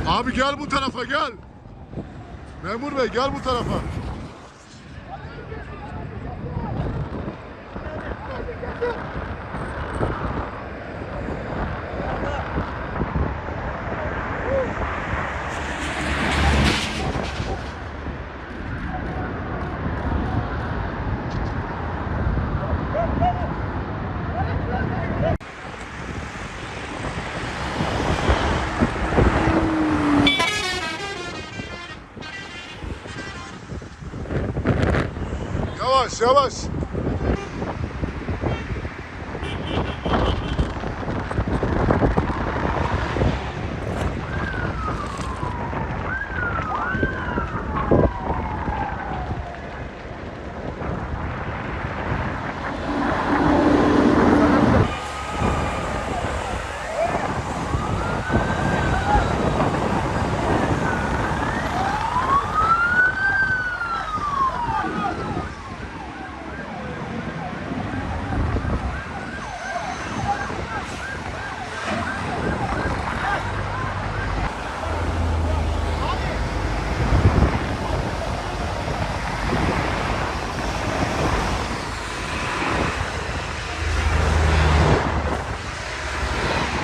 Abi gel bu tarafa gel. Memur bey gel bu tarafa. Yavaş yavaş.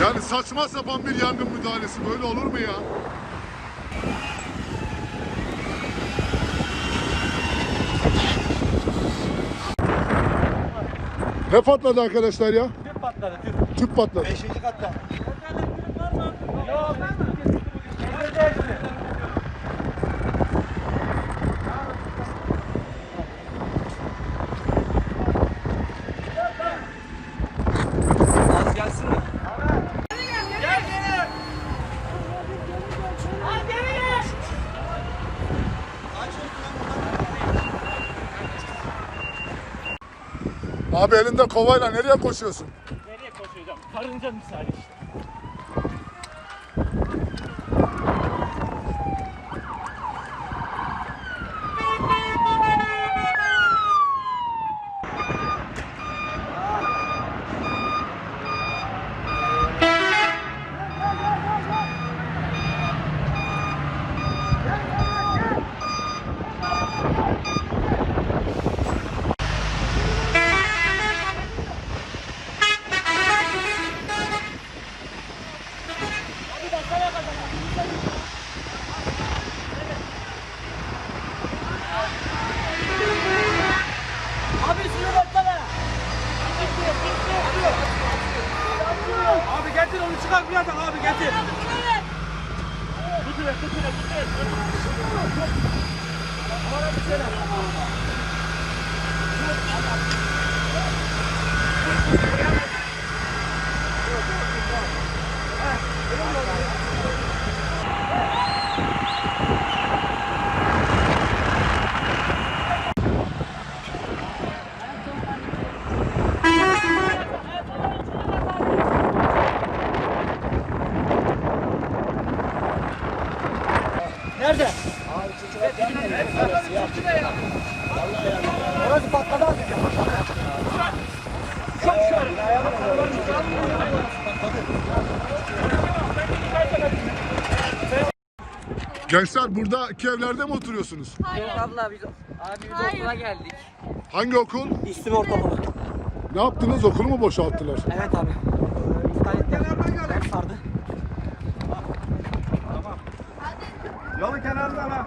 Yani saçma sapan bir yangın müdahalesi böyle olur mu ya? Ne patladı arkadaşlar ya? Tüp patladı, tüp. Tüp patladı. 5. katta. Yok. Az gelsin mi? Gel gel. Abi elinde kovayla nereye koşuyorsun? Nereye koşacağım? Karınca misali işte. Abi suyu baksana. Abi getir onu çıkar bir yerden abi getir. Tutun. Bana bir şeyler. Nerede? Abi orası patladı abi. Gençler buradaki evlerde mi oturuyorsunuz? Yok abla biz okula geldik. Hangi okul? İstim ortaokulu. Ne yaptınız? Okulu mu boşalttılar? Evet abi. İptal ettiler. Ders sardı. Yolun kenarında lan.